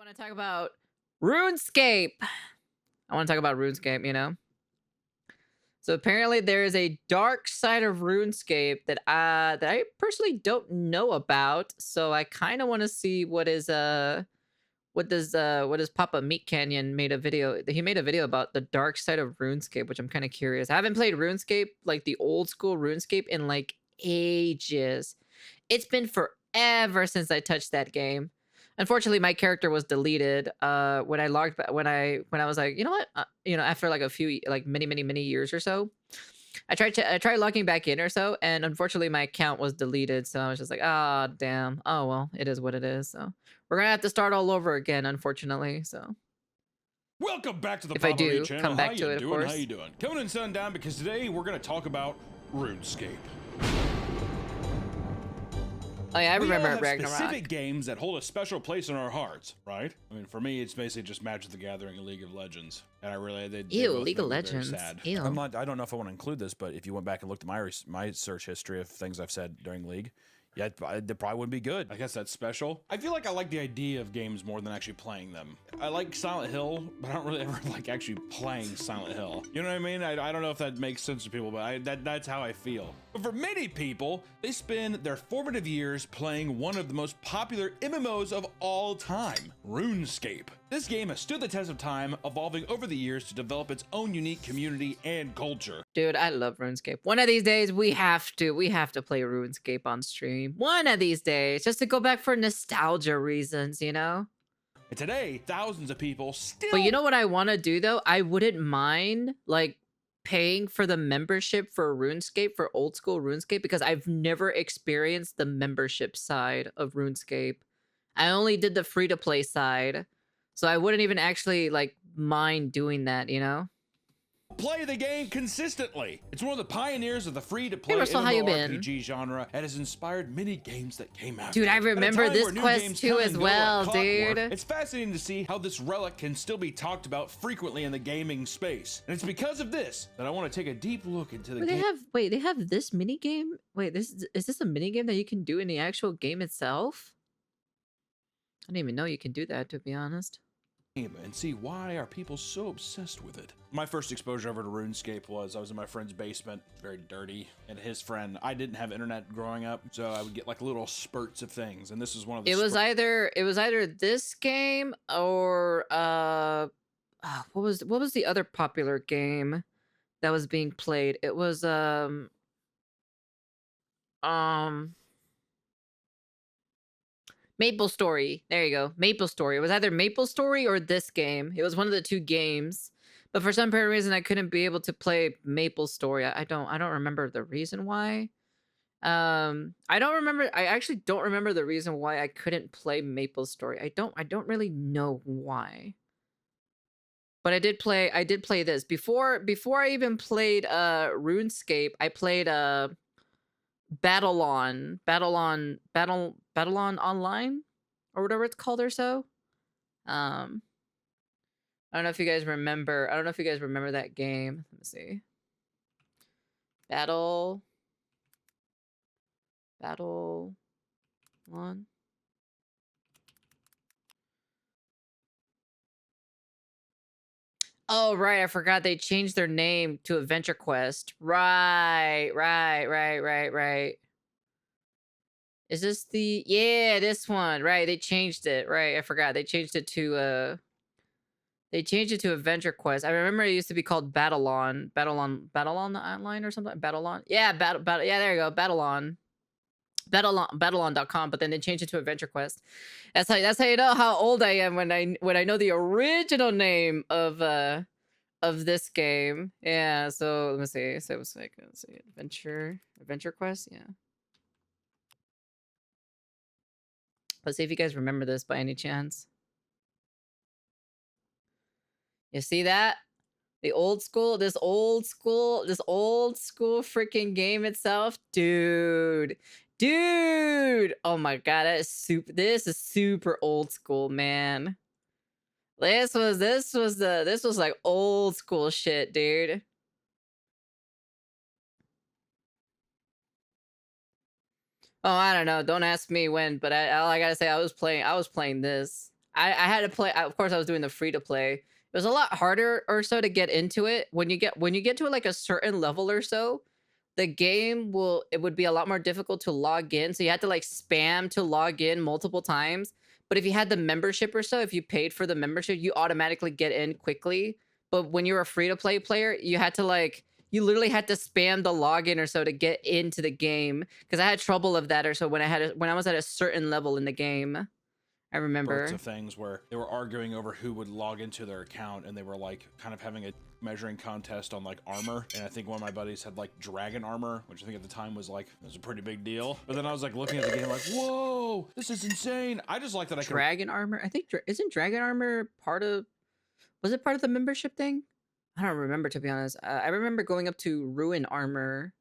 want to talk about RuneScape. I want to talk about RuneScape, you know? So apparently there is a dark side of RuneScape that I personally don't know about. So I kind of want to see what does Papa Meat Canyon made a video. He made a video about the dark side of RuneScape, which I'm kind of curious. I haven't played RuneScape, like the old school RuneScape, in like ages. It's been forever since I touched that game. Unfortunately, my character was deleted when I logged when I was like, you know what, after like a few like many years or so. I tried logging back in or so, and unfortunately my account was deleted. So I was just like, ah, damn. Oh well, it is what it is. So we're gonna have to start all over again, unfortunately. So welcome back to the if I do channel. come back to it, of course. How you doing? Coming in sundown because today we're gonna talk about RuneScape. Oh yeah, I remember we all have Ragnarok. specific games that hold a special place in our hearts, right? I mean, for me, it's basically just Magic the Gathering and League of Legends, and I really Ew, League of Legends. Ew. I don't know if I want to include this, but if you went back and looked at my search history of things I've said during League, yeah, it probably would be good. I guess that's special. I feel like I like the idea of games more than actually playing them. I like Silent Hill, but I don't really ever like actually playing Silent Hill. You know what I mean? I don't know if that makes sense to people, but that's how I feel. But for many people, they spend their formative years playing one of the most popular MMOs of all time, RuneScape. This game has stood the test of time, evolving over the years to develop its own unique community and culture. Dude, I love RuneScape. One of these days, we have to play RuneScape on stream. One of these days, just to go back for nostalgia reasons, you know? And today, thousands of people still... But you know what I want to do, though? I wouldn't mind, like, paying for the membership for RuneScape, for old school RuneScape, because I've never experienced the membership side of RuneScape. I only did the free-to-play side. So I wouldn't even actually like mind doing that, you know? Play the game consistently. It's one of the pioneers of the free-to-play MMORPG genre and has inspired many games that came out. Dude, I remember this quest too as well, dude. It's fascinating to see how this relic can still be talked about frequently in the gaming space. And it's because of this that I want to take a deep look into the game. They have this mini game? Wait, is this a mini game that you can do in the actual game itself? I didn't even know you can do that, to be honest. And see why are people so obsessed with it. My first exposure over to RuneScape was I was in my friend's basement, very dirty, and his friend. I didn't have internet growing up, so I would get like little spurts of things, and this is one of the. It was either this game or what was the other popular game that was being played? It was Maple Story. There you go. Maple Story. It was either Maple Story or this game. It was one of the two games. But for some apparent reason, I couldn't be able to play Maple Story. I don't remember the reason why. I actually don't remember the reason why I couldn't play Maple Story. I don't really know why. But I did play this. Before I even played RuneScape, I played Battlon Online or whatever it's called or so. I don't know if you guys remember. I don't know if you guys remember that game. Let me see. Battlon. Oh, right. I forgot they changed their name to Adventure Quest. Right. Is this the... Yeah, this one. Right, they changed it. Right, I forgot. They changed it to Adventure Quest. I remember it used to be called Battlon Online or something. Battlon. Yeah, yeah, there you go. Battlon.com, but then they changed it to Adventure Quest. That's how you know how old I am when I know the original name of this game. Yeah, so let me see. So it was like, let's see, Adventure Quest, yeah. Let's see if you guys remember this by any chance. You see that? This old school freaking game itself. Dude. Oh my god, this is super old school, man. This was like old school shit, dude. Oh, I don't know. Don't ask me when, but all I gotta say, I was playing this. I had to play. Of course, I was doing the free to play. It was a lot harder or so to get into it. When you get to like a certain level or so, the game would be a lot more difficult to log in. So you had to like spam to log in multiple times. But if you had the membership or so, if you paid for the membership, you automatically get in quickly. But when you were a free to play player, you had to like you literally had to spam the login or so to get into the game. Because I had trouble of that or so when I was at a certain level in the game. I remember Sorts of things where they were arguing over who would log into their account, and they were like kind of having a measuring contest on like armor. And I think one of my buddies had like dragon armor, which I think at the time was a pretty big deal. But then I was like looking at the game like, whoa, this is insane. I just like that I can dragon armor. I think isn't dragon armor was it part of the membership thing? I don't remember, to be honest. I remember going up to ruin armor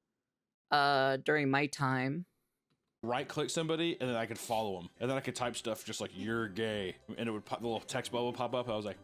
during my time. right click somebody and then I could follow them, and then I could type stuff just like "you're gay," and it would pop, the little text bubble would pop up. I was like,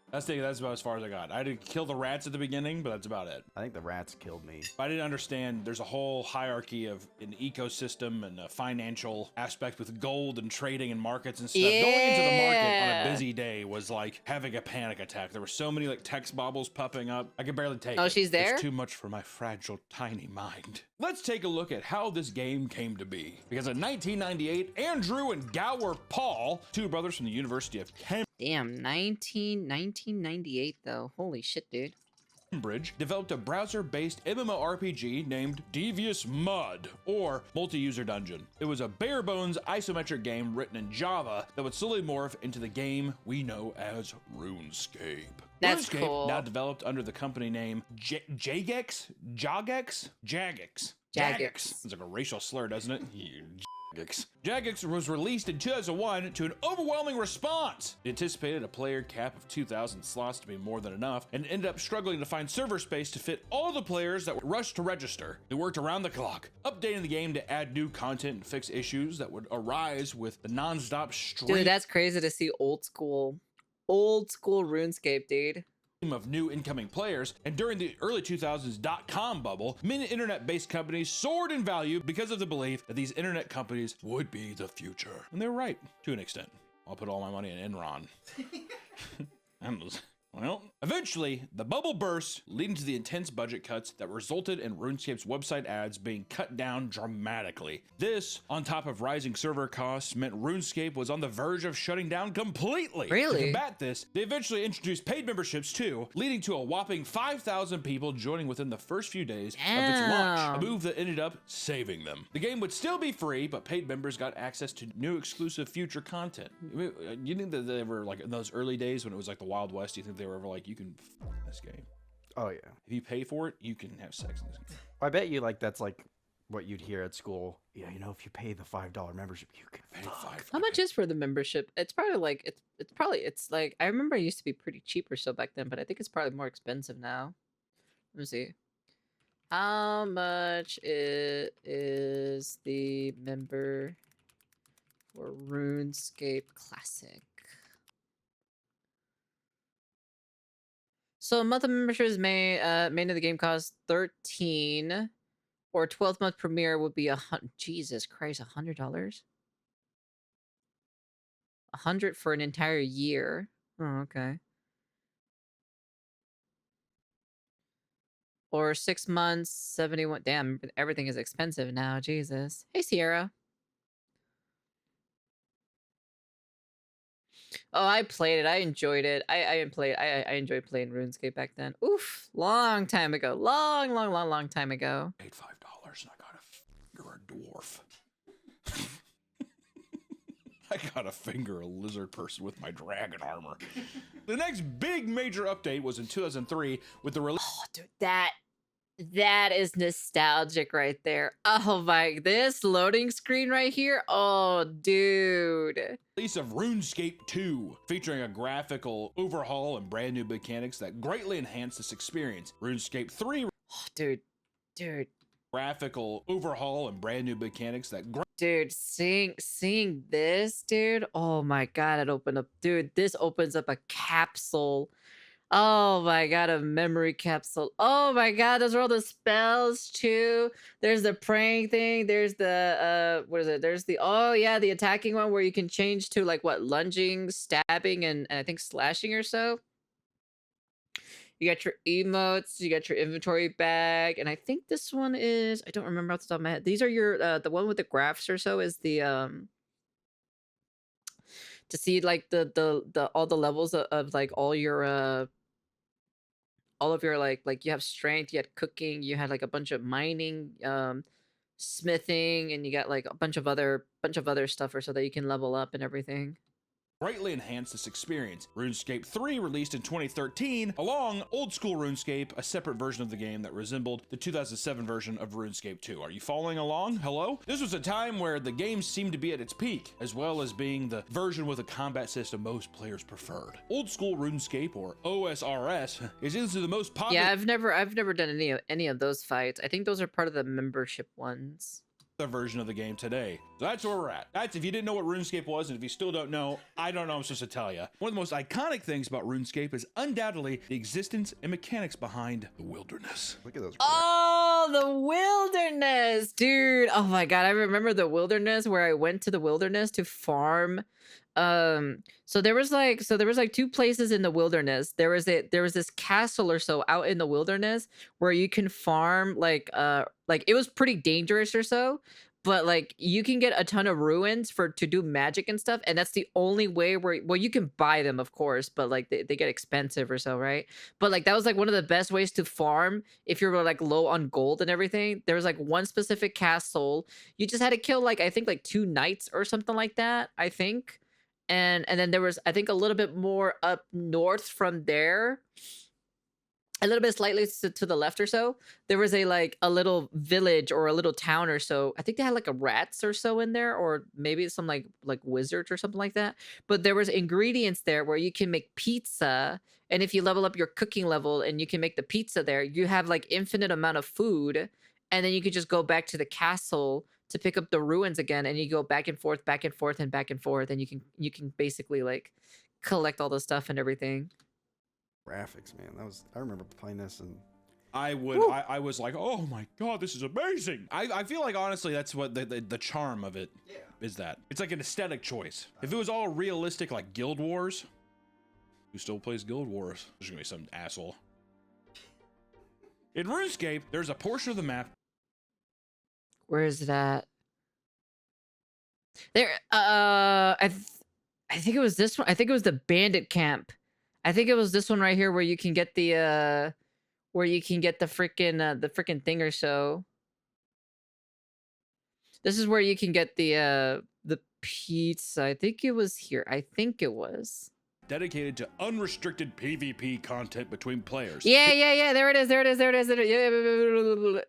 that's about as far as I got. I had to kill the rats at the beginning, but that's about it. I think the rats killed me. I didn't understand there's a whole hierarchy of an ecosystem and a financial aspect with gold and trading and markets and stuff. Going into the market on a busy day was like having a panic attack. There were so many like text bubbles popping up. I could barely take it. Oh, she's there? It's too much for my fragile, tiny mind. Let's take a look at how this game came to be. Because in 1998, Andrew and Gower Paul, two brothers from the University of Damn, 1998 though. Holy shit, dude. Cambridge, developed a browser-based MMORPG named Devious Mud, or Multi-User Dungeon. It was a bare-bones isometric game written in Java that would slowly morph into the game we know as Runescape. That's Runescape, cool. now developed under the company name Jagex? Jagex? Jagex. Jagex. It's like a racial slur, doesn't it? Jagex was released in 2001 to an overwhelming response. It anticipated a player cap of 2,000 slots to be more than enough, and ended up struggling to find server space to fit all the players that would rush to register. They worked around the clock, updating the game to add new content and fix issues that would arise with the non-stop stream. Dude, that's crazy to see old school RuneScape, dude. Of new incoming players, and during the early 2000s .com bubble, many internet-based companies soared in value because of the belief that these internet companies would be the future. And they were right, to an extent. I'll put all my money in Enron. Well, eventually, the bubble burst, leading to the intense budget cuts that resulted in RuneScape's website ads being cut down dramatically. This, on top of rising server costs, meant RuneScape was on the verge of shutting down completely. Really? To combat this, they eventually introduced paid memberships too, leading to a whopping 5,000 people joining within the first few days of its launch, a move that ended up saving them. The game would still be free, but paid members got access to new exclusive future content. You think that they were like in those early days when it was like the Wild West, do you think they were ever like, you can f this game? Oh yeah. If you pay for it, you can have sex in this game. I bet you like that's like what you'd hear at school. Yeah, you know, if you pay the $5 membership, you can Pay fuck. How much is for the membership? It's probably like it's like I remember it used to be pretty cheap or so back then, but I think it's probably more expensive now. Let me see. How much is the member for RuneScape Classic? So a month of membership is main of the game costs 13, or 12-month premiere would be Jesus Christ, $100? 100 for an entire year. Oh, okay. Or 6 months, 71. Damn, everything is expensive now. Jesus. Hey, Sierra. Oh, I played it. I enjoyed it. I enjoyed playing RuneScape back then. Oof, long time ago. Long time ago. Paid $5 and I got a dwarf. I got a finger a lizard person with my dragon armor. The next big major update was in 2003 with the release. Oh, dude, that is nostalgic right there. Oh my, this loading screen right here. Oh, dude. Release of RuneScape 2, featuring a graphical overhaul and brand new mechanics that greatly enhance this experience. RuneScape 3, Oh, dude. graphical overhaul and brand new mechanics that Dude, seeing this, dude. Oh my god, it opened up. Dude, this opens up a capsule Oh my god, a memory capsule. Oh my god, those are all the spells too. There's the praying thing. There's the what is it? There's the oh yeah, the attacking one where you can change to like what lunging, stabbing, and I think slashing or so. You got your emotes, you got your inventory bag, and I think this one is I don't remember off the top of my head. These are your the one with the graphs or so is the to see like the all the levels of like all of your like you have strength, you had cooking, you had like a bunch of mining, smithing, and you got like a bunch of other stuff or so that you can level up and everything. Greatly enhance this experience. RuneScape 3 released in 2013, along old school RuneScape, a separate version of the game that resembled the 2007 version of RuneScape 2. Are you following along? Hello? This was a time where the game seemed to be at its peak, as well as being the version with a combat system most players preferred. Old school RuneScape, or OSRS, is easily the most popular. Yeah, I've never done any of those fights. I think those are part of the membership ones. Version of the game today. So that's where we're at. That's if you didn't know what RuneScape was, and if you still don't know, I don't know I'm supposed to tell you. One of the most iconic things about RuneScape is undoubtedly the existence and mechanics behind the wilderness. Look at those. Oh, the wilderness, dude. Oh my god, I remember the wilderness where I went to the wilderness to farm. So there was like two places in the wilderness. There was this castle or so out in the wilderness where you can farm like it was pretty dangerous or so, but like you can get a ton of ruins to do magic and stuff, and that's the only way where well you can buy them of course, but like they get expensive or so, right? But like that was like one of the best ways to farm if you're like low on gold and everything. There was like one specific castle. You just had to kill like I think like 2 knights or something like that, I think. And then there was I think a little bit more up north from there, a little bit slightly to the left or so, there was a little village or a little town or so. I think they had like a rats or so in there, or maybe some like wizards or something like that. But there was ingredients there where you can make pizza, and if you level up your cooking level and you can make the pizza there, you have like infinite amount of food, and then you could just go back to the castle to pick up the ruins again, and you go back and forth, back and forth, and back and forth, and you can basically like collect all the stuff and everything. Graphics, man. I remember playing this and I was like, oh my god, this is amazing. I feel like honestly that's what the charm of it is. That it's like an aesthetic choice. If it was all realistic like Guild Wars, who still plays Guild Wars? There's gonna be some asshole. In RuneScape, there's a portion of the map. Where is it at? There, I think it was this one. I think it was the bandit camp. I think it was this one right here where you can get the freaking thing or so. This is where you can get the pizza. I think it was here. I think it was Dedicated to unrestricted PvP content between players. Yeah. There it is. Yeah.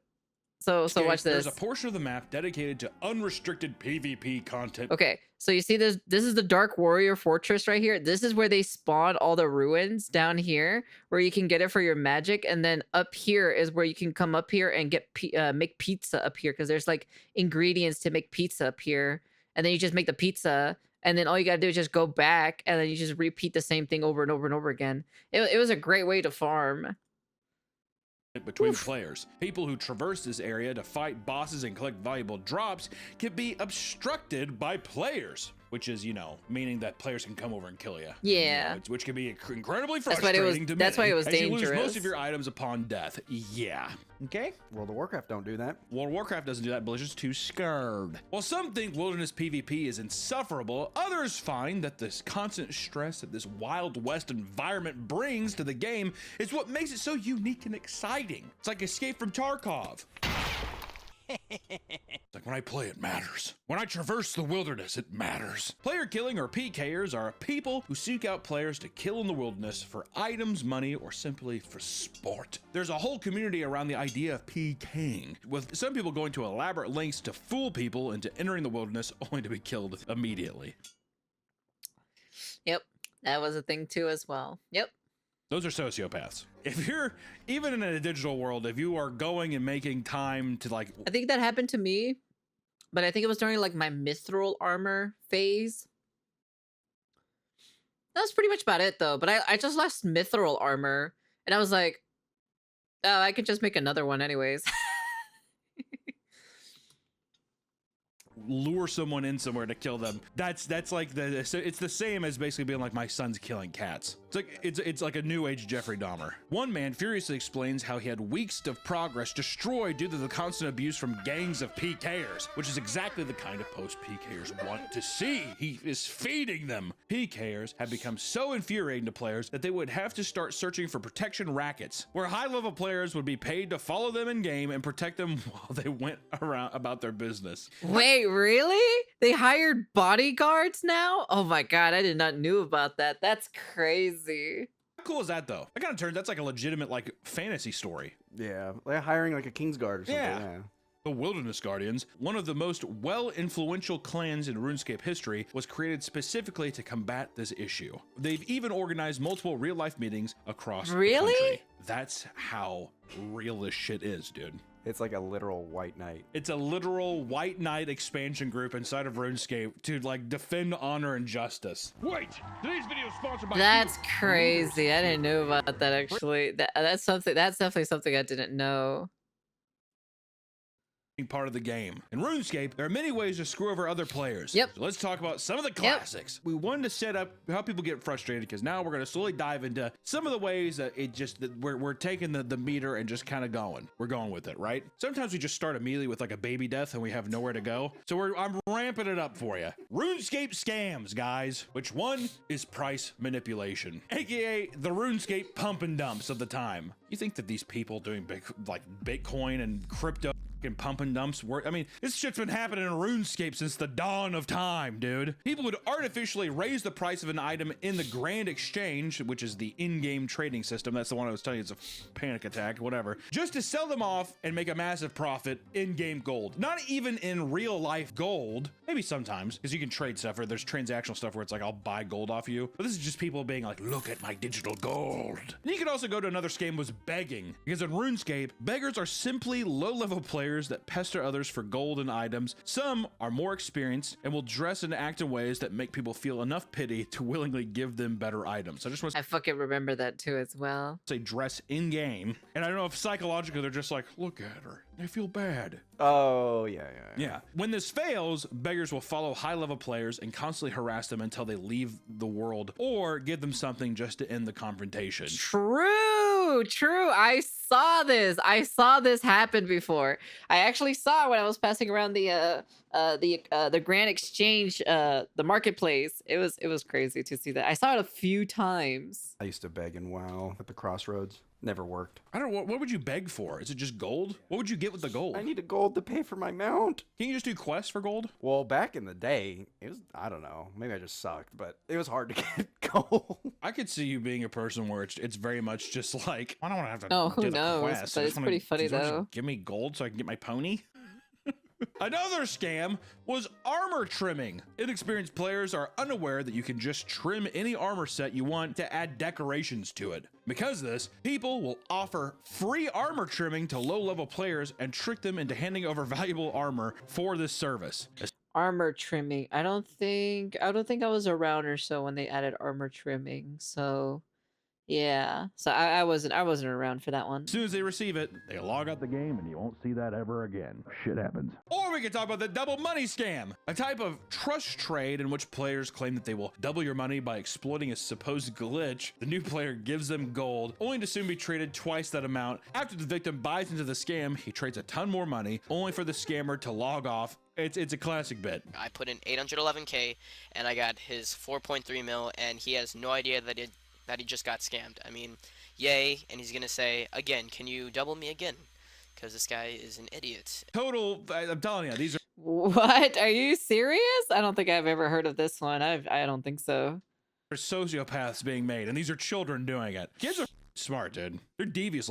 So watch this. There's a portion of the map dedicated to unrestricted PvP content. Okay, so you see this is the Dark Warrior Fortress right here. This is where they spawn all the ruins down here, where you can get it for your magic, and then up here is where you can come up here and get make pizza up here, because there's like ingredients to make pizza up here, and then you just make the pizza, and then all you gotta do is just go back, and then you just repeat the same thing over and over and over again. It was a great way to farm. Between players. People who traverse this area to fight bosses and collect valuable drops can be obstructed by players, which is, meaning that players can come over and kill you. Yeah. Which can be incredibly frustrating to me. That's why it was dangerous. You lose most of your items upon death. Yeah. Okay? World of Warcraft don't do that. World of Warcraft doesn't do that, Blizzard's too scared. While some think wilderness PvP is insufferable, others find that this constant stress that this Wild West environment brings to the game is what makes it so unique and exciting. It's like Escape from Tarkov. It's like when I play, it matters. When I traverse the wilderness, it matters. Player killing, or PKers, are people who seek out players to kill in the wilderness for items, money, or simply for sport. There's a whole community around the idea of PKing, with some people going to elaborate lengths to fool people into entering the wilderness only to be killed immediately. Yep, that was a thing too as well. Yep. Those are sociopaths. If you're, even in a digital world, if you are going and making time to like... I think that happened to me, but I think it was during like my mithril armor phase. That's pretty much about it, though. But I just lost mithril armor, and I was like, oh, I could just make another one anyways. Lure someone in somewhere to kill them. That's like it's the same as basically being like, my son's killing cats. It's like a new age Jeffrey Dahmer. One man furiously explains how he had weeks of progress destroyed due to the constant abuse from gangs of PKers, which is exactly the kind of post PKers want to see. He is feeding them. PKers have become so infuriating to players that they would have to start searching for protection rackets, where high-level players would be paid to follow them in game and protect them while they went around about their business. Wait, really? They hired bodyguards now? Oh my god, I did not knew about that. That's crazy. How cool is that, though? That kind of turns, that's like a legitimate like fantasy story. Yeah, they're hiring like a Kingsguard or something. Yeah. The Wilderness Guardians, one of the most well-influential clans in RuneScape history, was created specifically to combat this issue. They've even organized multiple real-life meetings across the country. That's how real this shit is, dude. It's like a literal white knight. It's a literal white knight expansion group inside of RuneScape to like defend honor and justice. Wait, today's video is sponsored by. That's crazy. I didn't know about that actually. That's something. That's definitely something I didn't know. Part of the game. In RuneScape, there are many ways to screw over other players. Yep. So let's talk about some of the classics. We wanted to set up how people get frustrated, because now we're going to slowly dive into some of the ways that we're taking the meter and just kind of going. We're going with it, right? Sometimes we just start immediately with like a baby death and we have nowhere to go. So I'm ramping it up for you. RuneScape scams, guys. Which one is price manipulation, aka the RuneScape pump and dumps of the time. You think that these people doing big like Bitcoin and crypto and pump and dumps work? I mean, this shit's been happening in RuneScape since the dawn of time, dude. People would artificially raise the price of an item in the Grand Exchange, which is the in-game trading system. That's the one I was telling you, it's a panic attack, whatever, just to sell them off and make a massive profit in-game gold. Not even in real life gold. Maybe sometimes, because you can trade stuff, or there's transactional stuff where it's like, I'll buy gold off you. But this is just people being like, look at my digital gold. And you could also go to another scam, was begging. Because in RuneScape, beggars are simply low-level players that pester others for gold and items. Some are more experienced and will dress and act in ways that make people feel enough pity to willingly give them better items. So I just want to I fucking remember that too as well. say dress in game. And I don't know if psychologically they're just like, look at her, they feel bad. Oh, yeah. Yeah. When this fails, beggars will follow high-level players and constantly harass them until they leave the world, or give them something just to end the confrontation. True. I saw this happen before. I actually saw when I was passing around the Grand Exchange, the marketplace. It was crazy to see that. I saw it a few times. I used to beg in WoW at the crossroads. Never worked. I don't know, what would you beg for? Is it just gold? What would you get with the gold? I need a gold to pay for my mount. Can you just do quests for gold? Well, back in the day, it was, I don't know, maybe I just sucked, but it was hard to get gold. I could see you being a person where it's very much just like, I don't want to have to Oh, who do the knows? quest. But I it's just wanna- pretty funny you wanna just though. Give me gold so I can get my pony? Another scam was armor trimming. Inexperienced players are unaware that you can just trim any armor set you want to add decorations to it. Because of this, people will offer free armor trimming to low-level players and trick them into handing over valuable armor for this service. Armor trimming. I don't think I was around or so when they added armor trimming. So yeah. So I wasn't around for that one. As soon as they receive it, they log out the game and you won't see that ever again. Shit happens. Or we could talk about the double money scam, a type of trust trade in which players claim that they will double your money by exploiting a supposed glitch. The new player gives them gold, only to soon be traded twice that amount. After the victim buys into the scam, he trades a ton more money, only for the scammer to log off. It's a classic bit. I put in 811K and I got his 4.3 mil, and he has no idea that he just got scammed. I mean, yay, and he's gonna say, again, can you double me again? Because this guy is an idiot. Total, I'm telling you, these are What? Are you serious? I don't think I've ever heard of this one. I don't think so. sociopaths being made, and these are children doing it. Kids are smart, dude. They're devious,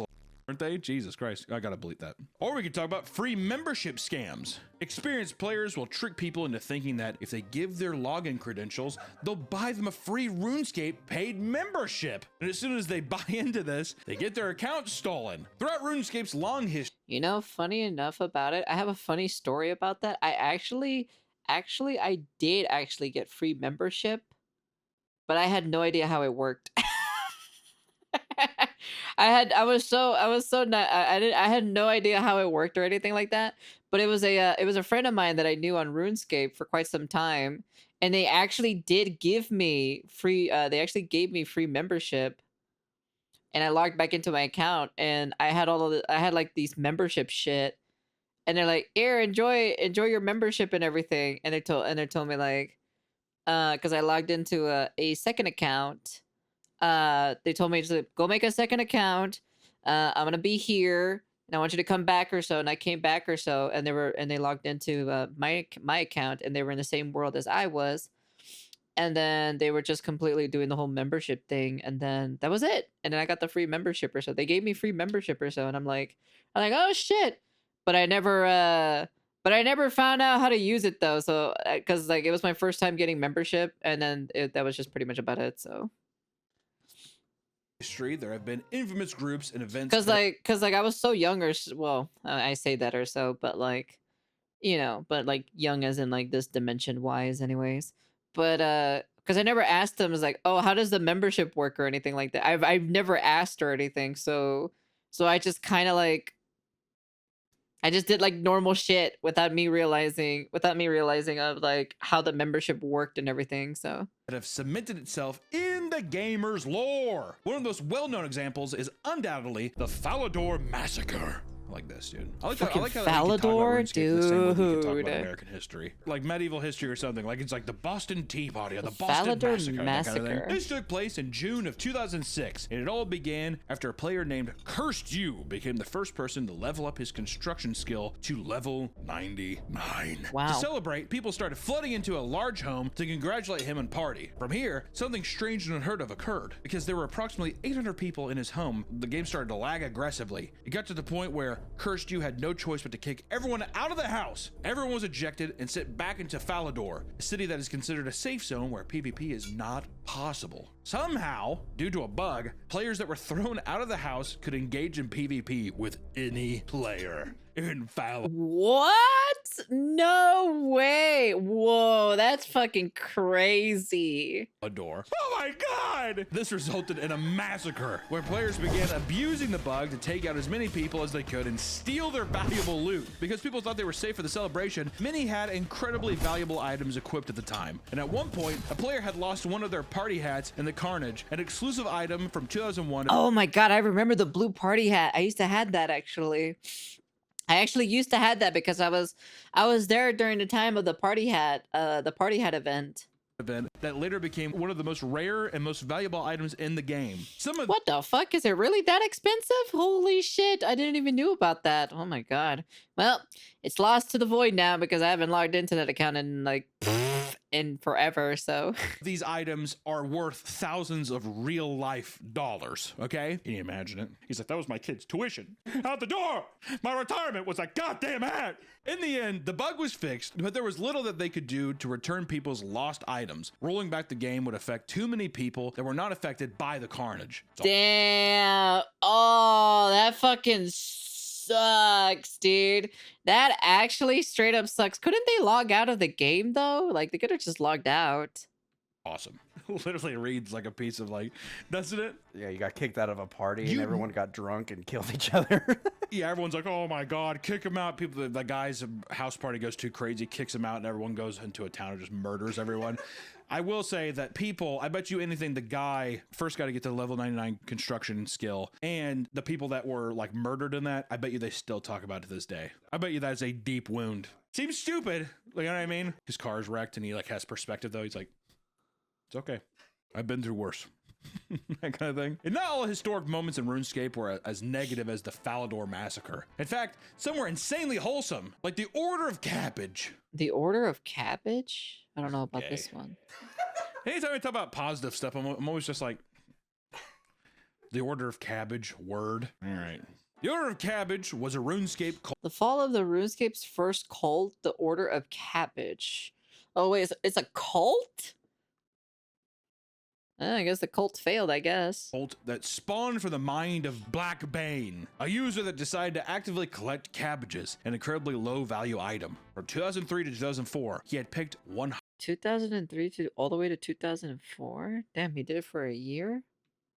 aren't they? Jesus Christ, I gotta delete that. Or we could talk about free membership scams. Experienced players will trick people into thinking that if they give their login credentials, they'll buy them a free RuneScape paid membership. And as soon as they buy into this, they get their account stolen. Throughout RuneScape's long history, You know, funny enough about it, I have a funny story about that. I did actually get free membership but I had no idea how it worked. I had no idea how it worked or anything like that. But it was a friend of mine that I knew on RuneScape for quite some time, and they actually did give me free. They actually gave me free membership, and I logged back into my account, and I had like these membership shit, and they're like, "Here, enjoy your membership and everything," and they told me like, because I logged into a second account. They told me to go make a second account. I'm gonna be here, and I want you to come back or so. And I came back or so, and they logged into my account, and they were in the same world as I was. And then they were just completely doing the whole membership thing, and then that was it. And then I got the free membership or so. They gave me free membership or so, and I'm like, oh shit. But I never found out how to use it though. So, because like it was my first time getting membership, and then that was just pretty much about it. So. History, there have been infamous groups and events. Cause like I was so young, well, I say that or so, but like, but like young as in like this dimension wise, anyways. But because I never asked them, is like, oh, how does the membership work or anything like that. I've never asked or anything, so I just kind of like. I just did like normal shit without me realizing of like how the membership worked and everything. So that have cemented itself in the gamer's lore. One of the most well-known examples is undoubtedly the Falador Massacre. I like this, dude. I like how Falador, dude. American history, like medieval history or something. Like it's like the Boston Tea Party or the Boston Falador Massacre. That kind of thing. This took place in June of 2006, and it all began after a player named Cursed You became the first person to level up his construction skill to level 99. Wow. To celebrate, people started flooding into a large home to congratulate him and party. From here, something strange and unheard of occurred. Because there were approximately 800 people in his home, the game started to lag aggressively. It got to the point where Cursed You had no choice but to kick everyone out of the house. Everyone was ejected and sent back into Falador, a city that is considered a safe zone where PvP is not possible. Somehow, due to a bug, players that were thrown out of the house could engage in PvP with any player in Falador. What? No way. Whoa, that's fucking crazy. Oh my god! This resulted in a massacre where players began abusing the bug to take out as many people as they could and steal their valuable loot. Because people thought they were safe for the celebration, many had incredibly valuable items equipped at the time. And at one point, a player had lost one of their party hats in the carnage, an exclusive item from 2001. Oh my god, I remember the blue party hat. I used to have that actually. I actually used to have that because I was there during the time of the party hat event that later became one of the most rare and most valuable items in the game. What the fuck? Is it really that expensive? Holy shit, I didn't even know about that. Oh my god. Well, it's lost to the void now because I haven't logged into that account in like in forever, so. These items are worth thousands of real life dollars, okay? Can you imagine it? He's like, that was my kid's tuition. Out the door! My retirement was a goddamn hat! In the end, the bug was fixed, but there was little that they could do to return people's lost items. Rolling back the game would affect too many people that were not affected by the carnage. Damn. Oh, that fucking sucks, dude. That actually straight up sucks. Couldn't they log out of the game though? Like they could have just logged out. Awesome. Literally reads like a piece of like, doesn't it? Yeah, you got kicked out of a party and everyone got drunk and killed each other. Yeah, everyone's like, oh my god, kick him out. People, the guy's house party goes too crazy, kicks him out, and everyone goes into a town and just murders everyone. I will say that people, I bet you anything, the guy first got to get to level 99 construction skill, and the people that were like murdered in that, I bet you they still talk about it to this day. I bet you that's a deep wound. Seems stupid, like, you know what I mean? His car's wrecked and he like has perspective though. He's like, it's okay. I've been through worse. That kind of thing. And not all historic moments in RuneScape were as negative as the Falador Massacre. In fact, some were insanely wholesome, like the Order of Cabbage. The Order of Cabbage? I don't know about this one. Anytime I talk about positive stuff, I'm always just like, the Order of Cabbage, word. All right. The Order of Cabbage was a RuneScape cult. The fall of the RuneScape's first cult, the Order of Cabbage. Oh wait, it's a cult? I guess the cult failed, I guess. Cult that spawned from the mind of Black Bane, a user that decided to actively collect cabbages, an incredibly low value item. From 2003 to 2004, he had picked 100 2003 to all the way to 2004. Damn, he did it for a year.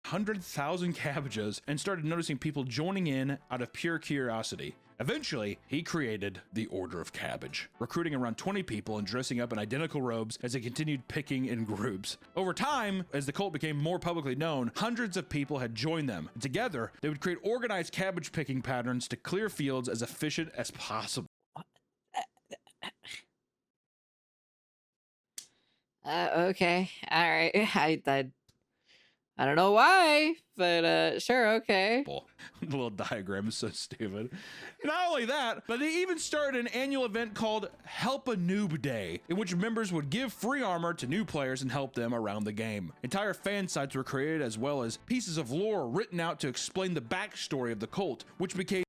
100,000 cabbages and started noticing people joining in out of pure curiosity. Eventually, he created the Order of Cabbage, recruiting around 20 people and dressing up in identical robes as they continued picking in groups. Over time, as the cult became more publicly known, hundreds of people had joined them. Together, they would create organized cabbage picking patterns to clear fields as efficient as possible. Okay, all right. I don't know why, but sure, okay. The little diagram is so stupid. Not only that, but they even started an annual event called Help a Noob Day, in which members would give free armor to new players and help them around the game. Entire fan sites were created, as well as pieces of lore written out to explain the backstory of the cult, which became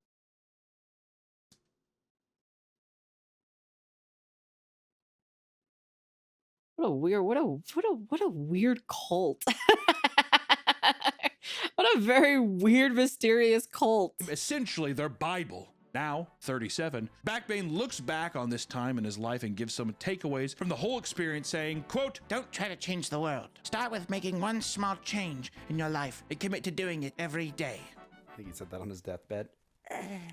What a weird cult. What a very weird, mysterious cult. essentially their Bible. Now, 37, Backbane looks back on this time in his life and gives some takeaways from the whole experience, saying, quote, Don't try to change the world. Start with making one small change in your life and commit to doing it every day. I think he said that on his deathbed.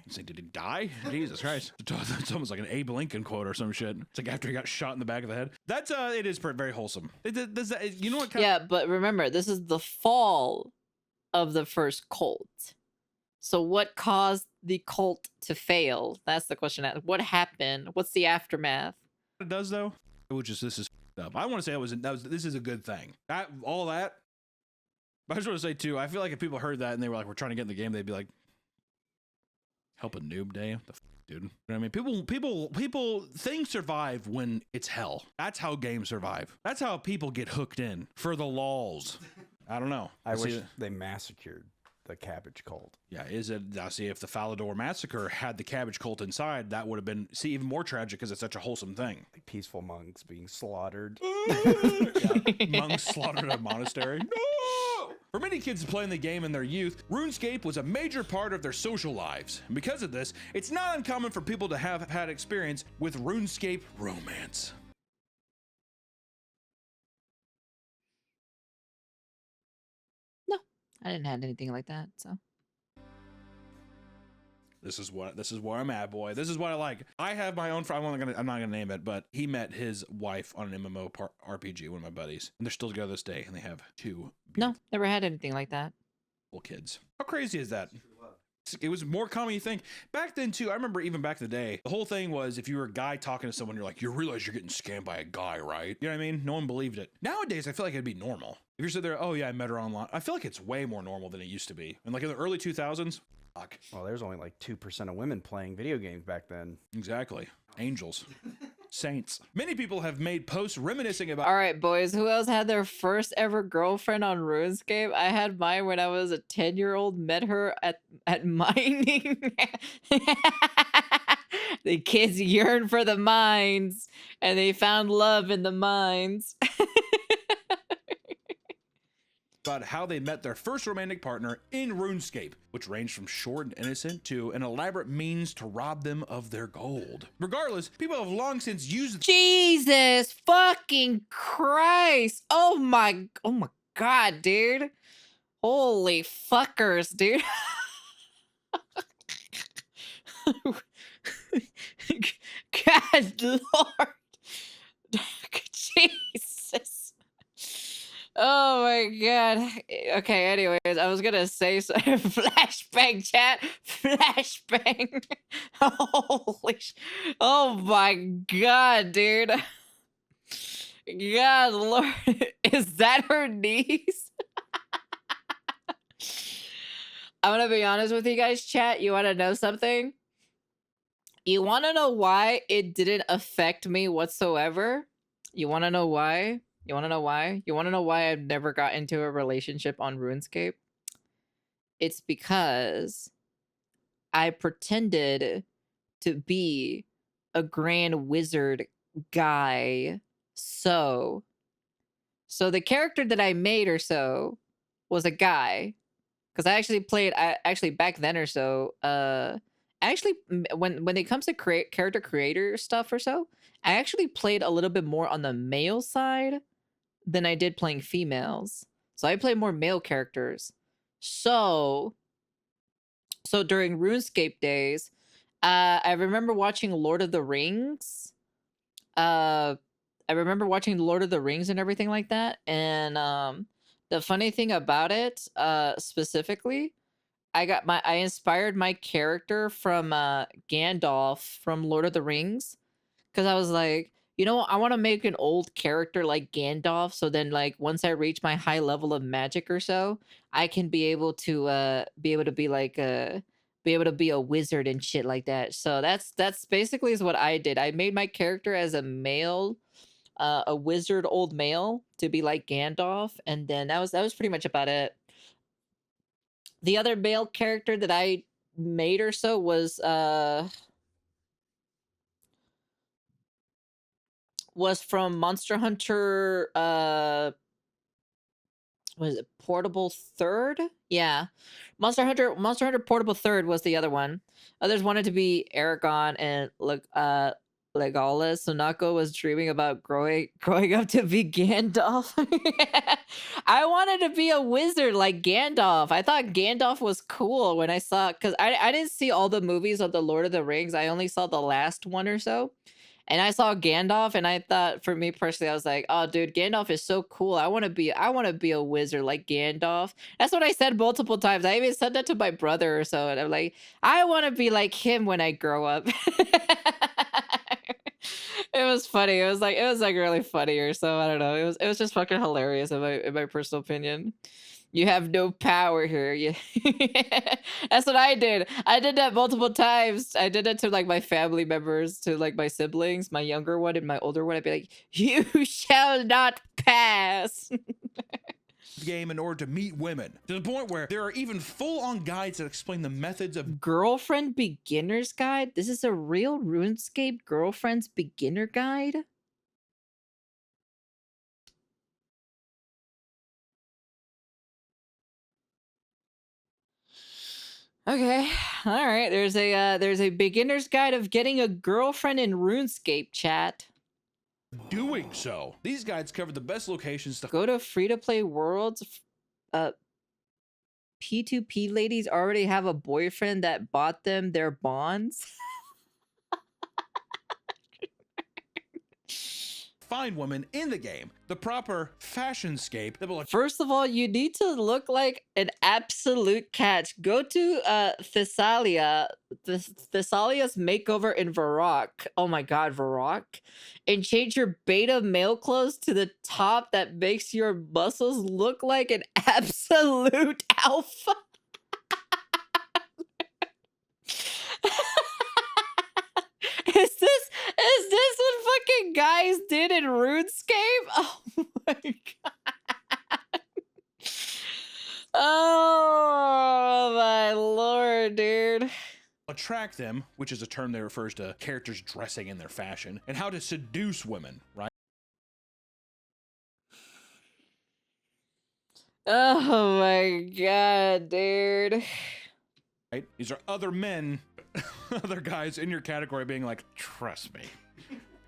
It's like, did he die? Jesus Christ. It's almost like an Abe Lincoln quote or some shit. It's like after he got shot in the back of the head. That's, it is very wholesome. You know what? Yeah, but remember, this is the fall of the first cult. So what caused the cult to fail? That's the question. What happened? What's the aftermath? It does though, which is this is up. I want to say this is a good thing. All that. But I just want to say too, I feel like if people heard that and they were like, we're trying to get in the game, they'd be like, help a noob day, what the dude. You know what I mean? People things survive when it's hell. That's how games survive. That's how people get hooked in for the lols. I don't know. I wish they massacred the cabbage cult. Yeah, I see if the Falador Massacre had the cabbage cult inside, that would have been even more tragic because it's such a wholesome thing. Like peaceful monks being slaughtered. Yeah, monks slaughtered at a monastery. No! For many kids playing the game in their youth, RuneScape was a major part of their social lives. And because of this, it's not uncommon for people to have had experience with RuneScape romance. I didn't have anything like that, so. This is where I'm at, boy. This is what I like. I have my own friend. I'm not gonna name it, but he met his wife on an MMO RPG, one of my buddies, and they're still together this day, and they have two No, never had anything like that. beautiful kids. How crazy is that? It was more common than you think. Back then, too, I remember even back in the day, the whole thing was if you were a guy talking to someone, you're like, you realize you're getting scammed by a guy, right? You know what I mean? No one believed it. Nowadays, I feel like it'd be normal. If you're sitting there, oh yeah, I met her online. I feel like it's way more normal than it used to be. And like in the early 2000s, fuck. Well, there's only like 2% of women playing video games back then. Exactly. Angels. Saints. Many people have made posts reminiscing about. All right, boys, who else had their first ever girlfriend on RuneScape? I had mine when I was a 10-year-old, met her at mining. The kids yearned for the mines, and they found love in the mines. About how they met their first romantic partner in RuneScape, which ranged from short and innocent to an elaborate means to rob them of their gold. Regardless, people have long since used Jesus fucking Christ. Oh my God, dude. Holy fuckers, dude. God Lord. Jesus. Oh my God. Okay, anyways, I was gonna say flashbang chat. Flashbang. Holy oh my God, dude. God Lord. Is that her niece? I'm gonna be honest with you guys, chat. You wanna know something? You wanna know why it didn't affect me whatsoever? You wanna know why? You want to know why? You want to know why I've never got into a relationship on RuneScape? It's because I pretended to be a grand wizard guy. So the character that I made or so was a guy. Because I actually back then or so, actually when it comes to character creator stuff or so, I actually played a little bit more on the male side than I did playing females. So I play more male characters. So during RuneScape days, I remember watching Lord of the Rings. I remember watching Lord of the Rings and everything like that. And the funny thing about it, specifically, I inspired my character from Gandalf from Lord of the Rings, because I was like, you know, I want to make an old character like Gandalf, so then like once I reach my high level of magic or so, I can be able to be like be able to be a wizard and shit like that. So that's basically is what I did. I made my character as a male, a wizard old male to be like Gandalf, and then that was pretty much about it. The other male character that I made or so was from Monster Hunter, was it Portable Third? Yeah. Monster Hunter Portable Third was the other one. Others wanted to be Aragon and Legolas. Sonako was dreaming about growing up to be Gandalf. I wanted to be a wizard like Gandalf. I thought Gandalf was cool when I saw, because I didn't see all the movies of the Lord of the Rings. I only saw the last one or so. And I saw Gandalf, and I thought, for me personally, I was like, "Oh, dude, Gandalf is so cool. I want to be a wizard like Gandalf." That's what I said multiple times. I even said that to my brother or so, and I'm like, "I want to be like him when I grow up." It was funny. It was like really funny or so. I don't know. It was just fucking hilarious in my personal opinion. You have no power here. You That's what I did. I did that multiple times. I did that to like my family members, to like my siblings, my younger one and my older one. I'd be like, "You shall not pass." Game in order to meet women, to the point where there are even full-on guides that explain the methods of Girlfriend beginner's guide? This is a real RuneScape girlfriend's beginner guide? Okay, all right. There's a beginner's guide of getting a girlfriend in RuneScape, chat. doing so. These guides cover the best locations to Go to free-to-play worlds. P2P ladies already have a boyfriend that bought them their bonds. find women in the game, the proper fashion-scape that will First of all, you need to look like an absolute catch. Go to Thessalia's makeover in Varrock. Oh my god, Varrock. And change your beta male clothes to the top that makes your muscles look like an absolute alpha. Is this what fucking guys did in RuneScape? Oh my god. Oh my lord, dude. attract them, which is a term that refers to characters dressing in their fashion, and how to seduce women, right? Oh my god, dude. Right? These are other men, other guys in your category being like, trust me,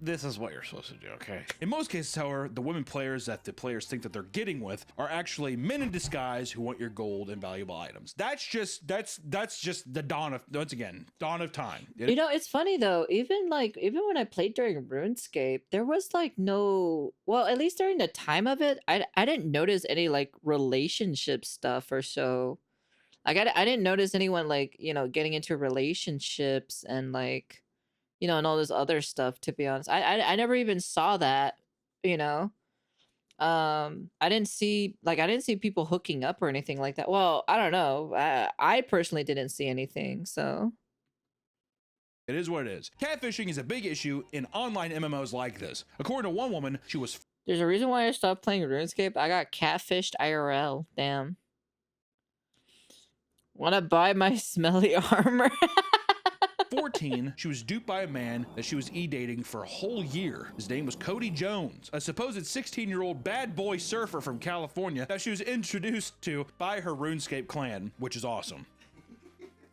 this is what you're supposed to do, okay? In most cases, however, the women players that the players think that they're getting with are actually men in disguise who want your gold and valuable items. That's just the dawn of time. You know, it's funny though, even when I played during RuneScape, there was like no, well, at least during the time of it, I didn't notice any like relationship stuff or so. Like I didn't notice anyone like, you know, getting into relationships and like, you know, and all this other stuff, to be honest. I never even saw that, you know. I didn't see people hooking up or anything like that. Well, I don't know. I personally didn't see anything, so It is what it is. Catfishing is a big issue in online MMOs like this. According to one woman, she was there's a reason why I stopped playing RuneScape. I got catfished IRL. Damn. Wanna buy my smelly armor? 14, she was duped by a man that she was e-dating for a whole year. His name was Cody Jones, a supposed 16-year-old bad boy surfer from California that she was introduced to by her RuneScape clan, which is awesome.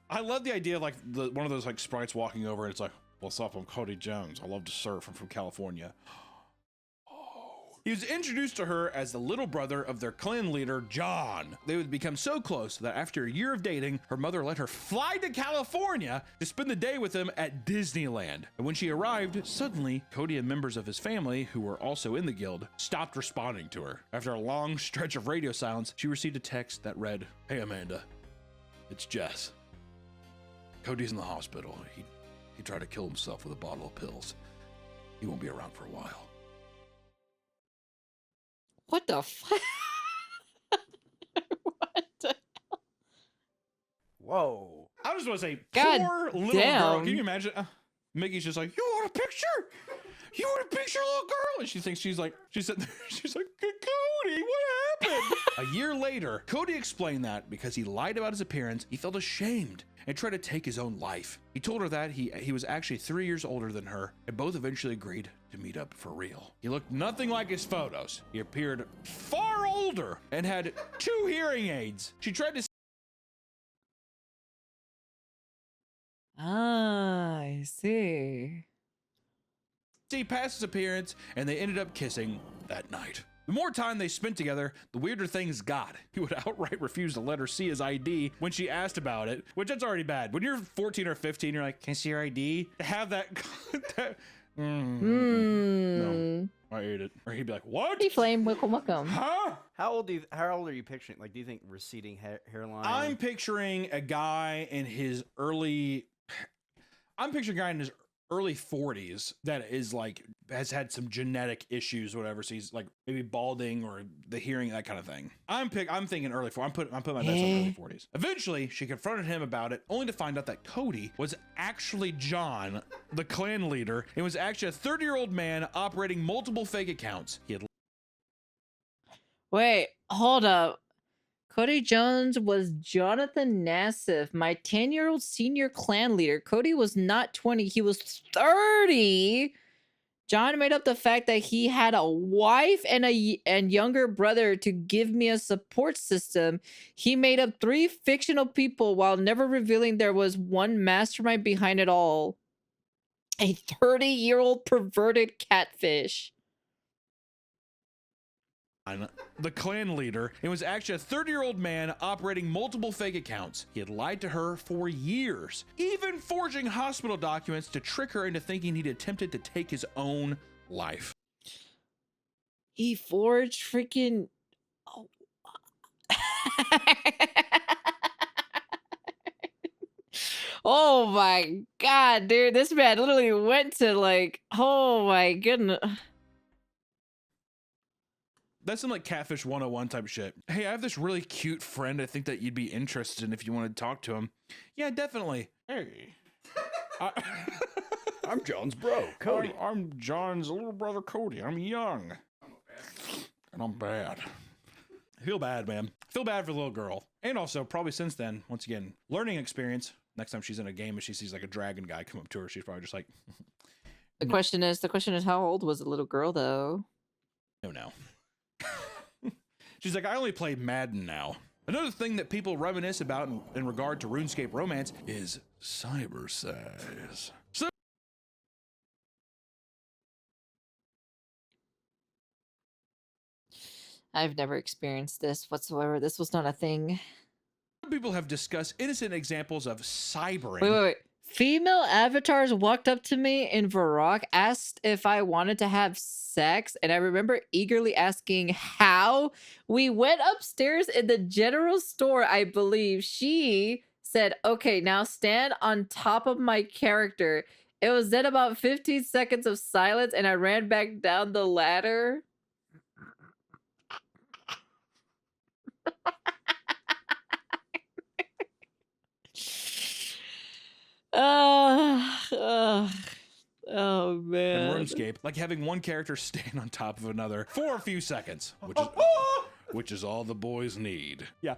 I love the idea of like one of those like sprites walking over and it's like, what's up, I'm Cody Jones. I love to surf. I'm from California. He was introduced to her as the little brother of their clan leader, John. They would become so close that after a year of dating, her mother let her fly to California to spend the day with him at Disneyland. And when she arrived, suddenly, Cody and members of his family, who were also in the guild, stopped responding to her. After a long stretch of radio silence, she received a text that read, "Hey Amanda, it's Jess. Cody's in the hospital. He tried to kill himself with a bottle of pills. He won't be around for a while." What the fuck? What the? Whoa. I just want to say, God poor little damn. girl. Can you imagine? Mickey's just like, you want a picture? You want a picture, little girl? And she thinks she's like, she's like, Cody, what happened? A year later, Cody explained that because he lied about his appearance, he felt ashamed and tried to take his own life. He told her that he was actually 3 years older than her, and both eventually agreed to meet up for real. He looked nothing like his photos. He appeared far older and had 2 hearing aids. She tried to Ah, I see. see past his appearance, and they ended up kissing that night. The more time they spent together, the weirder things got. He would outright refuse to let her see his ID when she asked about it, which that's already bad. When you're 14 or 15, you're like, can I see your ID? To have that, no, I ate it. Or he'd be like, what? Hey, Flame, welcome, welcome. Huh? How old are you picturing? Like, do you think receding hairline? I'm picturing a guy in his early 40s that is like has had some genetic issues, whatever. So he's like maybe balding or the hearing, that kind of thing. I'm thinking early 40s. I'm putting my bets on early 40s. Eventually, she confronted him about it, only to find out that Cody was actually John, the clan leader, and was actually a 30-year-old man operating multiple fake accounts. He had Wait, hold up. Cody Jones was Jonathan Nassif, my 10-year-old senior clan leader. Cody was not 20, he was 30. John made up the fact that he had a wife and younger brother to give me a support system. He made up 3 fictional people while never revealing there was one mastermind behind it all. A 30-year-old perverted catfish. the clan leader and was actually a 30-year-old man operating multiple fake accounts. He had lied to her for years, even forging hospital documents to trick her into thinking he'd attempted to take his own life. He forged freaking... Oh. Oh my god, dude. This man literally went to like... Oh my goodness. That's some like Catfish 101 type shit. Hey, I have this really cute friend I think that you'd be interested in if you want to talk to him. Yeah, definitely. Hey. I'm John's bro, Cody. I'm John's little brother, Cody. I'm young. And I'm bad. I feel bad, man. I feel bad for the little girl. And also, probably since then, once again, learning experience. Next time she's in a game and she sees like a dragon guy come up to her, she's probably just like... The question is, how old was the little girl, though? No. She's like, I only play Madden now. Another thing that people reminisce about in regard to RuneScape romance is Cybersex. I've never experienced this whatsoever. This was not a thing. People have discussed innocent examples of cybering. Wait. Female avatars walked up to me in Varrock, asked if I wanted to have sex, and I remember eagerly asking how. We went upstairs in the general store, I believe. She said, okay, now stand on top of my character. It was then about 15 seconds of silence, and I ran back down the ladder. Oh man. In RuneScape, like having one character stand on top of another for a few seconds, which is all the boys need. Yeah.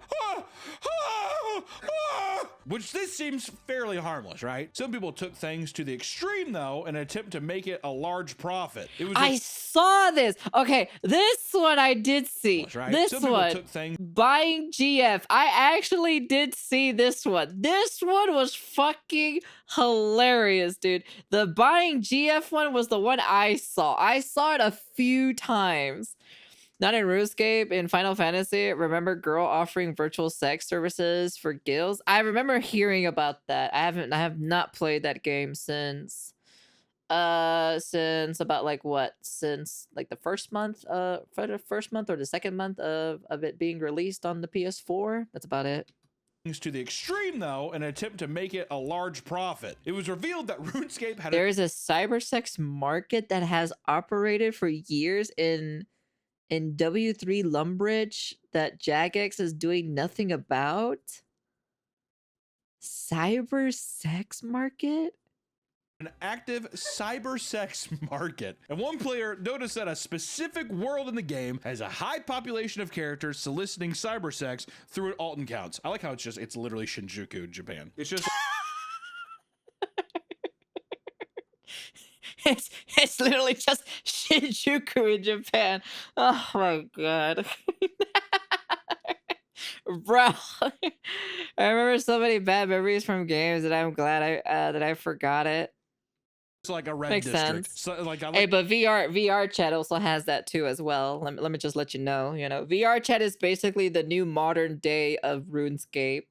which this seems fairly harmless, right? Some people took things to the extreme, though, in an attempt to make it a large profit. It was I saw this. Okay, this one I did see. right? This Some people one, took things buying GF. I actually did see this one. This one was fucking hilarious, dude. The buying GF one was the one I saw. I saw it a few times. Not in RuneScape, in Final Fantasy. Remember girl offering virtual sex services for guilds? I remember hearing about that. I have not played that game since about like what? Since like the first month for the first month or the second month of it being released on the PS4. That's about it. to the extreme, though, in an attempt to make it a large profit. It was revealed that RuneScape had There is a cybersex market that has operated for years in W3 Lumbridge that Jagex is doing nothing about. Cybersex market? an active cybersex market. And one player noticed that a specific world in the game has a high population of characters soliciting cybersex through Alton counts. I like how it's literally Shinjuku, Japan. It's just It's literally just Shinjuku in Japan. Oh my god. Bro, I remember so many bad memories from games that I'm glad I forgot it. like a red Makes district. sense. So, like, I like Hey, but VR chat also has that too as well. Let me just let you know. VR chat is basically the new modern day of RuneScape.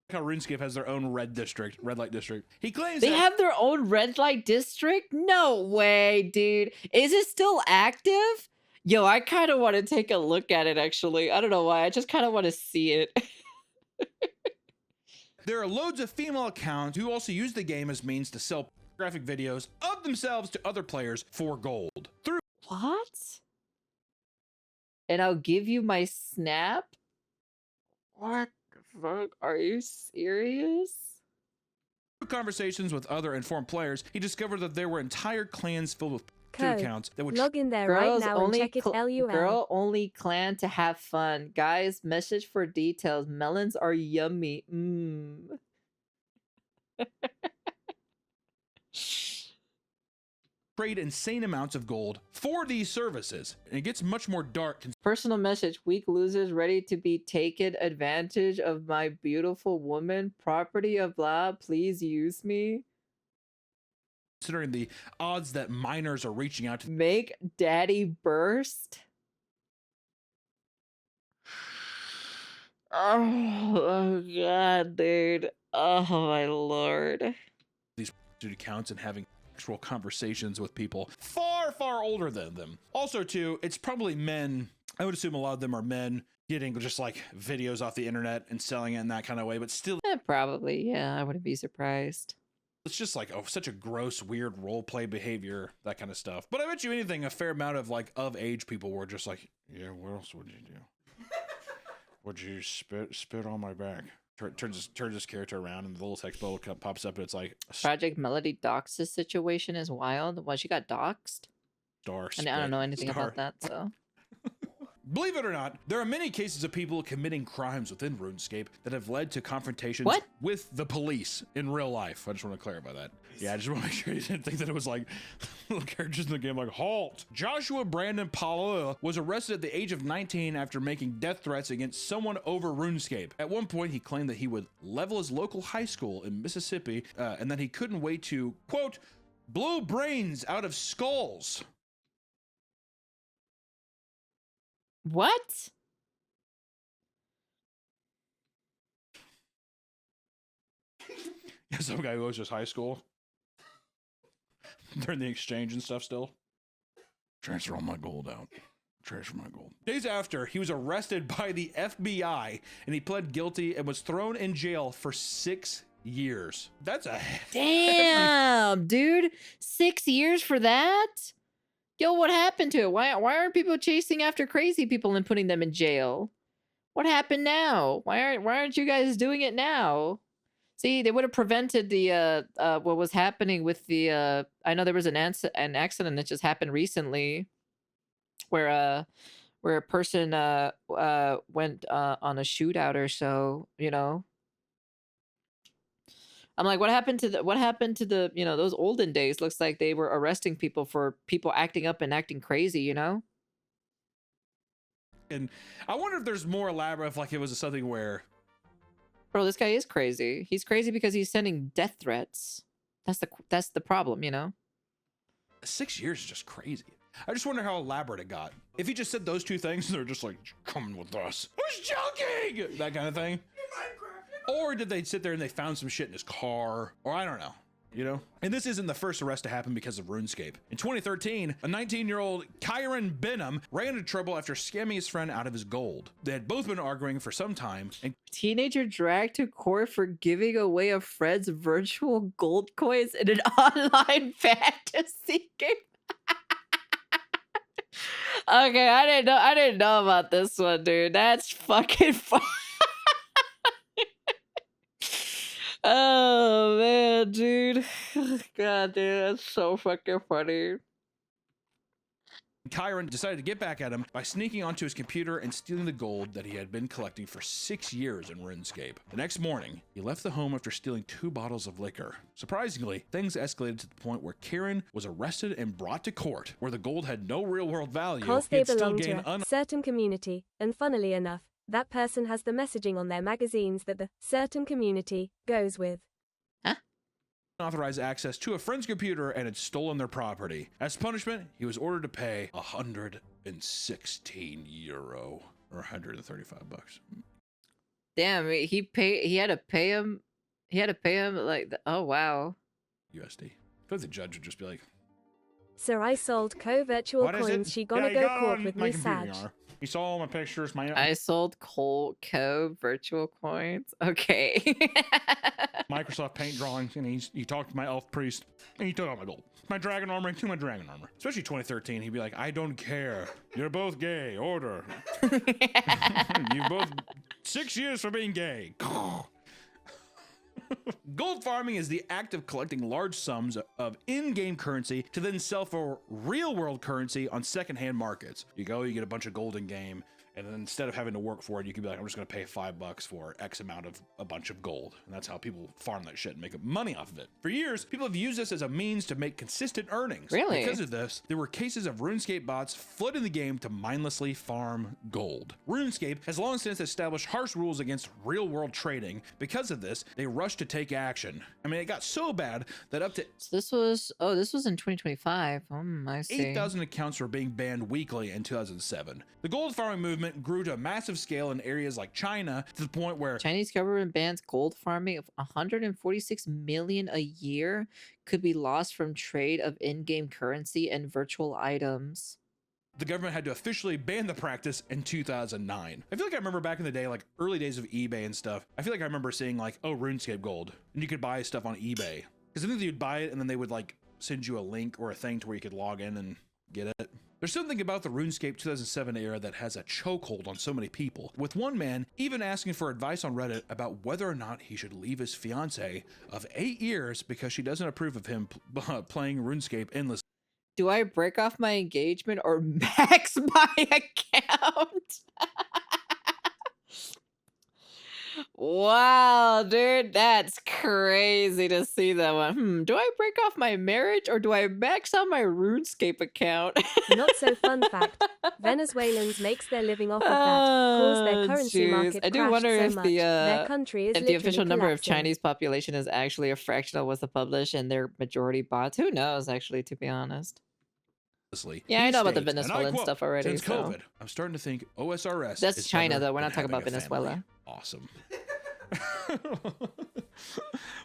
how RuneScape has their own red light district. He claims They that have their own red light district? No way, dude. Is it still active? Yo, I kind of want to take a look at it, actually. I don't know why. I just kind of want to see it. there are loads of female accounts who also use the game as means to sell graphic videos of themselves to other players for gold. Through What? And I'll give you my snap? What the fuck? Are you serious? conversations with other informed players, he discovered that there were entire clans filled with Code. accounts that would Log in there right Girls now and only check it LUL. girl only clan to have fun. Guys, message for details. Melons are yummy. trade insane amounts of gold for these services. And it gets much more dark Personal message. Weak losers ready to be taken advantage of my beautiful woman. Property of blah. Please use me. considering the odds that minors are reaching out to Make daddy burst. Oh god, dude. Oh my lord. these accounts and having actual conversations with people far older than them. Also too, it's probably men. I would assume a lot of them are men getting just like videos off the internet and selling it in that kind of way, but still Probably, yeah. I wouldn't be surprised. it's just like such a gross, weird role play behavior, that kind of stuff. But I bet you anything, a fair amount of like of age people were just like, yeah, what else would you do? Would you spit on my back? Turns his character around and the little text bubble pops up and it's like Project Melody Dox's situation is wild. Well, she got doxed. star. I don't know anything about that, so. Believe it or not, there are many cases of people committing crimes within RuneScape that have led to confrontations What? with the police in real life. I just want to clarify that. Yeah, I just want to make sure you didn't think that it was like little characters in the game like, halt! Joshua Brandon Palua was arrested at the age of 19 after making death threats against someone over RuneScape. At one point, he claimed that he would level his local high school in Mississippi and that he couldn't wait to, quote, blow brains out of skulls. What? Some guy who goes to high school during the exchange and stuff still. Transfer all my gold out. Transfer my gold. Days after, he was arrested by the FBI and he pled guilty and was thrown in jail for 6 years. That's a Damn, dude. 6 years for that? Yo, what happened to it? Why aren't people chasing after crazy people and putting them in jail? What happened now? Why aren't you guys doing it now? See, they would have prevented the what was happening with the I know there was an accident that just happened recently where a person went on a shootout or so, I'm like, what happened to the you know, those olden days? Looks like they were arresting people for people acting up and acting crazy, you know? And I wonder if there's more elaborate, if like it was something where, Bro, this guy is crazy. He's crazy because he's sending death threats. That's the problem, you know? 6 years is just crazy. I just wonder how elaborate it got. If he just said those two things, they're just like, come with us. I was joking! That kind of thing. Or did they sit there and they found some shit in his car? Or I don't know, you know? And this isn't the first arrest to happen because of RuneScape. In 2013, a 19-year-old Kyron Benham ran into trouble after scamming his friend out of his gold. They had both been arguing for some time, and Teenager dragged to court for giving away a friend's virtual gold coins in an online fantasy game. Okay, I didn't know about this one, dude. That's fucking fun. Oh man, dude. God, dude, that's so fucking funny. Kyron decided to get back at him by sneaking onto his computer and stealing the gold that he had been collecting for 6 years in RuneScape. The next morning, he left the home after stealing 2 bottles of liquor. Surprisingly, things escalated to the point where Kyron was arrested and brought to court, where the gold had no real-world value. Because He they had still belong gained to a certain community, and funnily enough, that person has the messaging on their magazines that the certain community goes with. unauthorized access to a friend's computer and had stolen their property. As punishment, he was ordered to pay 116 euro or 135 bucks. Damn, he had to pay him like oh wow. USD. But the judge would just be like, Sir, I sold co-virtual "What is it? coins. She gonna Yeah, go you got court on with my me, computer, Sag. Yar. You saw all my pictures, my I sold co virtual coins. Okay. Microsoft Paint drawings, and he talked to my elf priest, and he took all my gold. My dragon armor, and my dragon armor. Especially 2013, he'd be like, I don't care. You're both gay. Order. You both 6 years for being gay. Gold farming is the act of collecting large sums of in-game currency to then sell for real-world currency on second-hand markets. You go, you get a bunch of gold in-game, and then instead of having to work for it, you can be like, I'm just going to pay $5 for X amount of a bunch of gold. And that's how people farm that shit and make money off of it. For years, people have used this as a means to make consistent earnings. Really? Because of this, there were cases of RuneScape bots flooding the game to mindlessly farm gold. RuneScape has long since established harsh rules against real-world trading. Because of this, they rushed to take action. I mean, it got so bad that up to So this was in 2025. I see. 8,000 accounts were being banned weekly in 2007. The gold farming movement grew to a massive scale in areas like China to the point where Chinese government bans gold farming of 146 million a year could be lost from trade of in-game currency and virtual items. the government had to officially ban the practice in 2009. I feel like I remember back in the day, like early days of eBay and stuff, I feel like I remember seeing like, oh, RuneScape gold, and you could buy stuff on eBay. Because I think you'd buy it and then they would like send you a link or a thing to where you could log in and get it. There's something about the RuneScape 2007 era that has a chokehold on so many people, with one man even asking for advice on Reddit about whether or not he should leave his fiance of 8 years because she doesn't approve of him playing RuneScape endlessly. Do I break off my engagement or max my account? Wow, dude, that's crazy to see that one. Do I break off my marriage or do I max out my RuneScape account? Not so fun fact. Venezuelans makes their living off of that. Cause their currency jeez. market I do crashed wonder so if much. the their country is if the literally official number of collapsing. Chinese population is actually a fraction of what's published and their majority bots. Who knows, actually, to be honest. Yeah, I He know about the states, and I Venezuelan quote, stuff already. Since so. COVID, I'm starting to think OSRS That's is China, better though. We're than not talking having about a family. Venezuela. Awesome.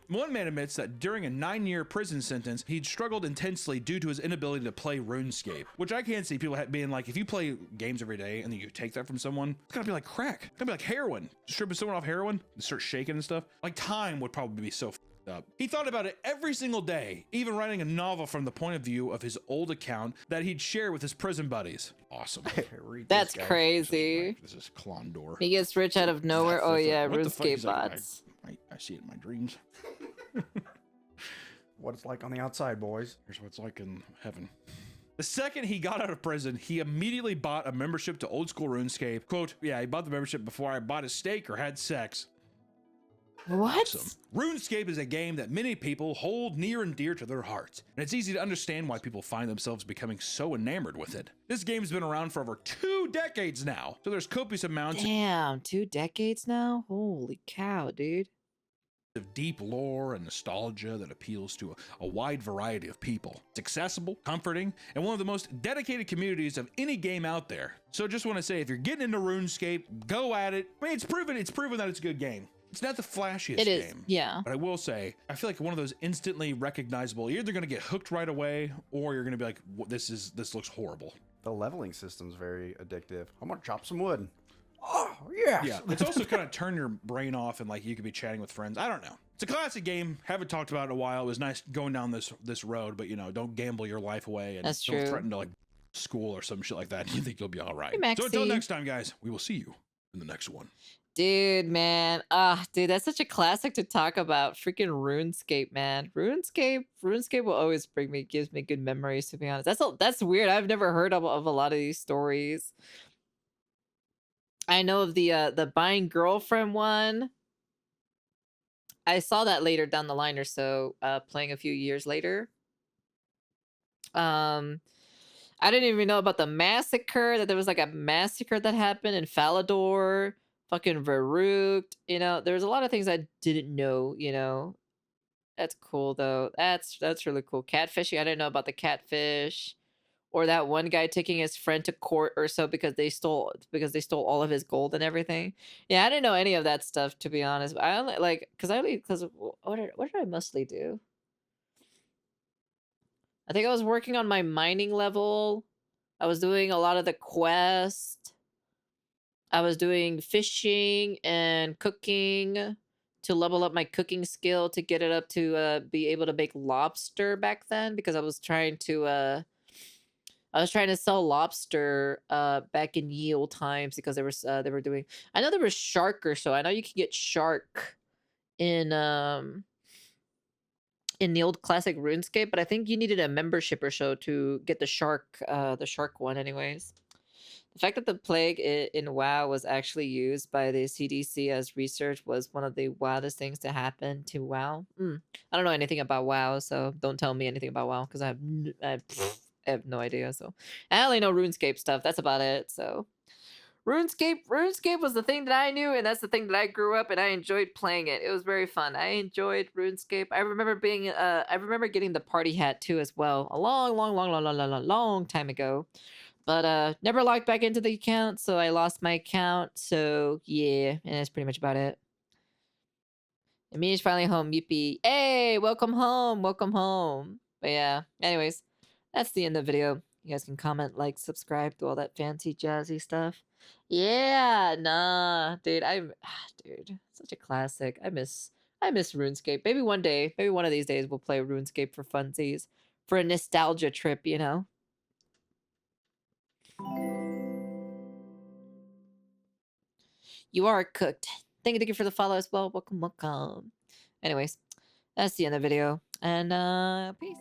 One man admits that during a 9-year prison sentence, he'd struggled intensely due to his inability to play RuneScape, which I can't see people being like, if you play games every day and then you take that from someone, it's gotta be like crack. It's gotta be like heroin. Stripping someone off heroin and start shaking and stuff. Like time would probably be so up. He thought about it every single day, even writing a novel from the point of view of his old account that he'd share with his prison buddies. Awesome. Read That's this, guys. crazy. This is Klondor. He gets rich out of nowhere. Oh yeah, What the fuck? RuneScape He's like, bots. I see it in my dreams. What it's like on the outside, boys. Here's what it's like in heaven. The second he got out of prison, he immediately bought a membership to old school RuneScape. Quote, yeah, he bought the membership before I bought a steak or had sex. What? Awesome. RuneScape is a game that many people hold near and dear to their hearts, and it's easy to understand why people find themselves becoming so enamored with it. This game's been around for over 2 decades now, so there's copious amounts Damn, 2 decades now? Holy cow, dude. of deep lore and nostalgia that appeals to a wide variety of people. It's accessible, comforting, and one of the most dedicated communities of any game out there. So just want to say, if you're getting into RuneScape, go at it. I mean, it's proven that it's a good game. It's not the flashiest It is, game. yeah. But I will say, I feel like one of those instantly recognizable, you're either going to get hooked right away, or you're going to be like, this looks horrible. The leveling system's very addictive. I'm gonna chop some wood. Oh, yes. Yeah, it's also kind of turn your brain off and like you could be chatting with friends. I don't know. It's a classic game. Haven't talked about it in a while. It was nice going down this road, but you know, don't gamble your life away and That's don't true. threaten to like school or some shit like that. You think you'll be all right. Hey, So until Maxie. next time, guys, we will see you in the next one. Dude, man. Dude, that's such a classic to talk about. Freaking RuneScape, man. RuneScape will always gives me good memories, to be honest. That's weird. I've never heard of a lot of these stories. I know of the buying girlfriend one. I saw that later down the line or so, playing a few years later. I didn't even know about the massacre, that there was like a massacre that happened in Falador, fucking Verrucht. You know, there's a lot of things I didn't know, you know. That's cool though. That's really cool. Catfishing, I didn't know about the catfish. Or that one guy taking his friend to court or so because they stole all of his gold and everything. Yeah, I didn't know any of that stuff, to be honest. I only because what did I mostly do? I think I was working on my mining level. I was doing a lot of the quest. I was doing fishing and cooking to level up my cooking skill to get it up to be able to make lobster back then, because I was trying to sell lobster back in ye old times, because they were doing, I know there was shark or so. I know you can get shark in the old classic RuneScape, but I think you needed a membership or so to get the shark one anyways. The fact that the plague in WoW was actually used by the CDC as research was one of the wildest things to happen to WoW. I don't know anything about WoW, so don't tell me anything about WoW, because I have no idea. So I only know RuneScape stuff. That's about it. So RuneScape was the thing that I knew, and that's the thing that I grew up and I enjoyed playing it. It was very fun. I enjoyed RuneScape. I remember getting the party hat too as well, a long time ago. But never logged back into the account, so I lost my account. So yeah, and that's pretty much about it. Amini's finally home. Yippee. Hey, welcome home. Welcome home. But yeah, anyways, that's the end of the video. You guys can comment, like, subscribe, do all that fancy jazzy stuff. Yeah, nah, dude, dude, such a classic. I miss RuneScape. Maybe one day, maybe one of these days we'll play RuneScape for funsies, for a nostalgia trip, you know? You are cooked. Thank you for the follow as well. Welcome. Anyways, that's the end of the video. And peace.